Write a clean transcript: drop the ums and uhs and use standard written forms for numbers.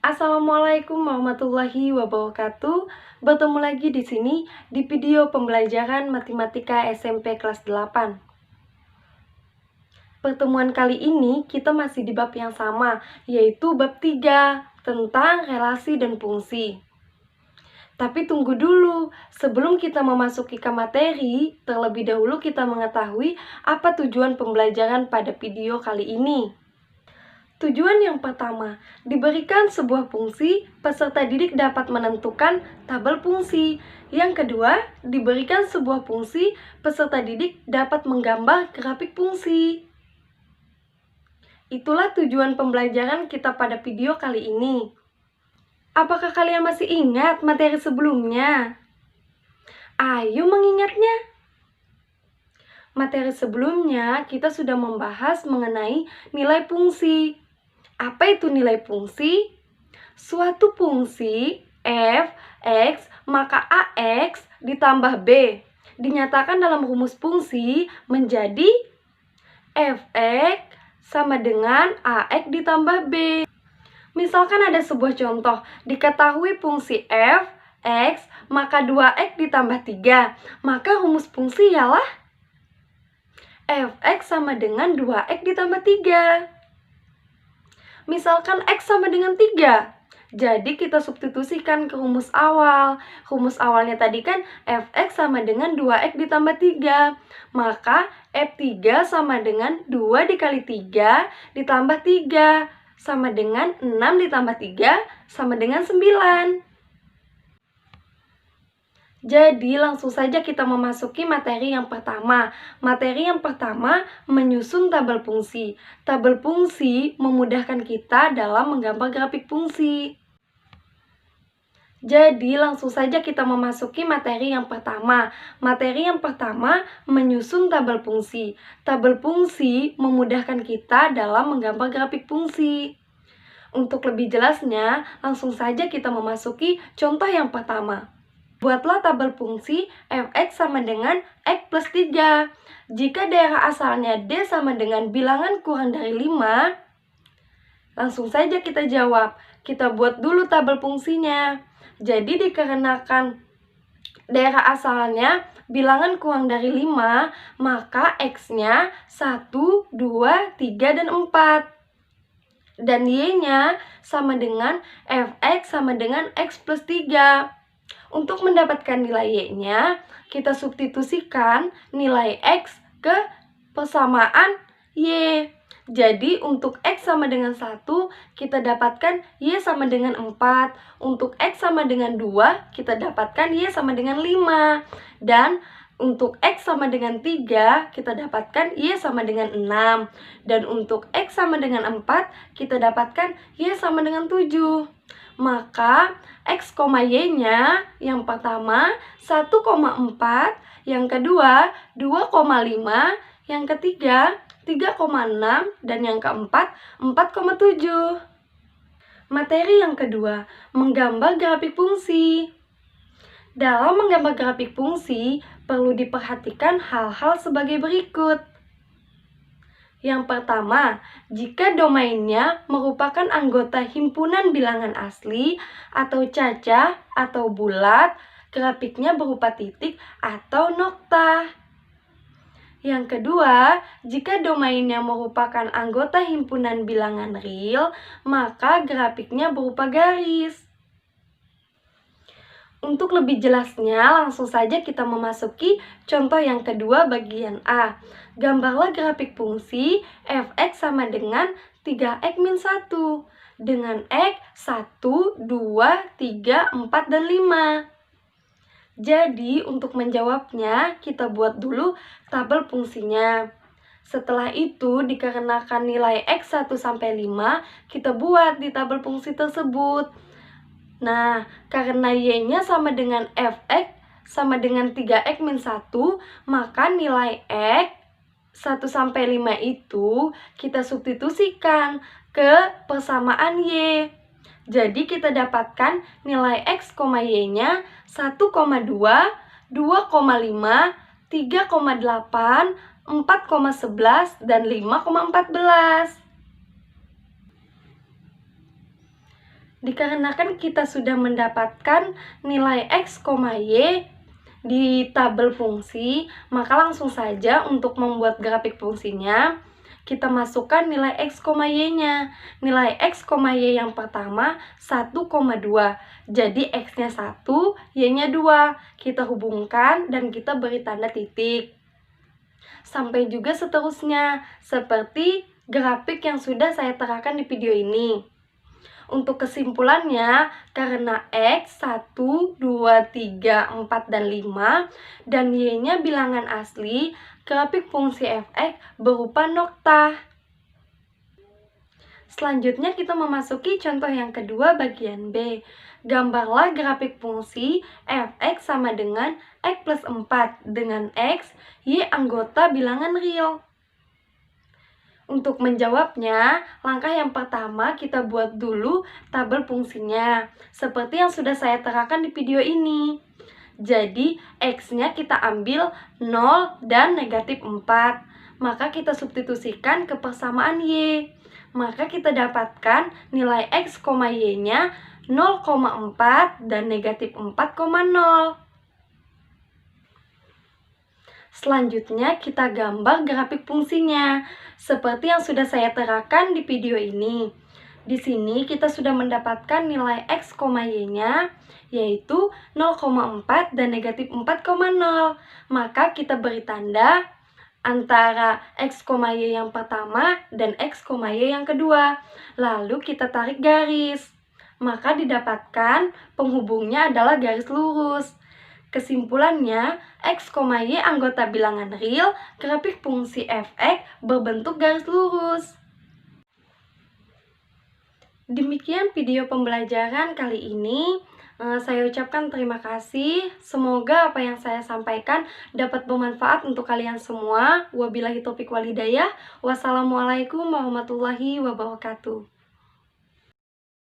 Assalamualaikum warahmatullahi wabarakatuh. Bertemu lagi di sini di video pembelajaran matematika SMP kelas 8. Pertemuan kali ini kita masih di bab yang sama, yaitu bab 3 tentang relasi dan fungsi. Tapi tunggu dulu, sebelum kita memasuki ke materi, terlebih dahulu kita mengetahui apa tujuan pembelajaran pada video kali ini. Tujuan yang pertama, diberikan sebuah fungsi, peserta didik dapat menentukan tabel fungsi. Yang kedua, diberikan sebuah fungsi, peserta didik dapat menggambar grafik fungsi. Itulah tujuan pembelajaran kita pada video kali ini. Apakah kalian masih ingat materi sebelumnya? Ayo mengingatnya. Materi sebelumnya kita sudah membahas mengenai nilai fungsi. Apa itu nilai fungsi? Suatu fungsi f, x, maka ax ditambah b dinyatakan dalam rumus fungsi menjadi fx sama dengan ax ditambah b. Misalkan ada sebuah contoh, diketahui fungsi f, x, maka 2x ditambah 3. Maka rumus fungsi ialah fx sama dengan 2x ditambah 3. Misalkan x sama dengan 3, jadi kita substitusikan ke rumus awal. Rumus awalnya tadi kan fx sama dengan 2x ditambah 3. Maka f3 sama dengan 2 dikali 3 ditambah 3. Sama dengan 6 ditambah 3 sama dengan 9. Jadi langsung saja kita memasuki materi yang pertama. Materi yang pertama menyusun tabel fungsi. Tabel fungsi memudahkan kita dalam menggambar grafik fungsi. Jadi langsung saja kita memasuki materi yang pertama. Materi yang pertama menyusun tabel fungsi. Tabel fungsi memudahkan kita dalam menggambar grafik fungsi. Untuk lebih jelasnya, langsung saja kita memasuki contoh yang pertama. Buatlah tabel fungsi fx sama dengan x plus 3. Jika daerah asalnya D sama dengan bilangan kurang dari 5, langsung saja kita jawab. Kita buat dulu tabel fungsinya. Jadi dikarenakan daerah asalnya bilangan kurang dari 5, maka x-nya 1, 2, 3, dan 4. Dan y-nya sama dengan fx sama dengan x plus 3. Untuk mendapatkan nilai y-nya, kita substitusikan nilai x ke persamaan y. Jadi untuk x sama dengan 1, kita dapatkan y sama dengan 4. Untuk x sama dengan 2, kita dapatkan y sama dengan 5. Dan untuk x sama dengan 3, kita dapatkan y sama dengan 6. Dan untuk x sama dengan 4, kita dapatkan y sama dengan 7. Maka x, y-nya yang pertama 1,4, yang kedua 2,5, yang ketiga 3,6, dan yang keempat 4,7. Materi yang kedua, menggambar grafik fungsi. Dalam menggambar grafik fungsi, perlu diperhatikan hal-hal sebagai berikut. Yang pertama, jika domainnya merupakan anggota himpunan bilangan asli atau cacah atau bulat, grafiknya berupa titik atau nokta. Yang kedua, jika domainnya merupakan anggota himpunan bilangan real, maka grafiknya berupa garis. Untuk lebih jelasnya, langsung saja kita memasuki contoh yang kedua bagian A. Gambarlah grafik fungsi fx sama dengan 3x min 1 dengan x 1, 2, 3, 4, dan 5. Jadi untuk menjawabnya, kita buat dulu tabel fungsinya. Setelah itu, dikarenakan nilai x 1 sampai 5, kita buat di tabel fungsi tersebut. Nah, karena y-nya sama dengan fx sama dengan 3x min 1, maka nilai x 1 sampai 5 itu kita substitusikan ke persamaan y. Jadi kita dapatkan nilai x, y-nya 1,2, 2,5, 3,8, 4,11, dan 5,14. Dikarenakan kita sudah mendapatkan nilai X, Y di tabel fungsi, maka langsung saja untuk membuat grafik fungsinya, kita masukkan nilai X, Y-nya. Nilai X, Y yang pertama 1,2. Jadi X-nya 1, Y-nya 2. Kita hubungkan dan kita beri tanda titik. Sampai juga seterusnya, seperti grafik yang sudah saya terangkan di video ini. Untuk kesimpulannya, karena X 1, 2, 3, 4, dan 5, dan Y-nya bilangan asli, grafik fungsi f(x) berupa nokta. Selanjutnya kita memasuki contoh yang kedua bagian B. Gambarlah grafik fungsi f(x) sama dengan X plus 4 dengan X, Y anggota bilangan real. Untuk menjawabnya, langkah yang pertama kita buat dulu tabel fungsinya, seperti yang sudah saya terangkan di video ini. Jadi, X-nya kita ambil 0 dan negatif 4. Maka kita substitusikan ke persamaan Y. Maka kita dapatkan nilai X, Y-nya 0,4 dan negatif 4,0. Selanjutnya kita gambar grafik fungsinya, seperti yang sudah saya terangkan di video ini. Di sini kita sudah mendapatkan nilai X, Y-nya, yaitu 0,4 dan negatif 4,0. Maka kita beri tanda antara X, Y yang pertama dan X, Y yang kedua. Lalu kita tarik garis. Maka didapatkan penghubungnya adalah garis lurus. Kesimpulannya, X, Y anggota bilangan real, grafik fungsi f(x) berbentuk garis lurus. Demikian video pembelajaran kali ini. Saya ucapkan terima kasih. Semoga apa yang saya sampaikan dapat bermanfaat untuk kalian semua. Wabillahi taufiq walhidayah. Wassalamualaikum warahmatullahi wabarakatuh.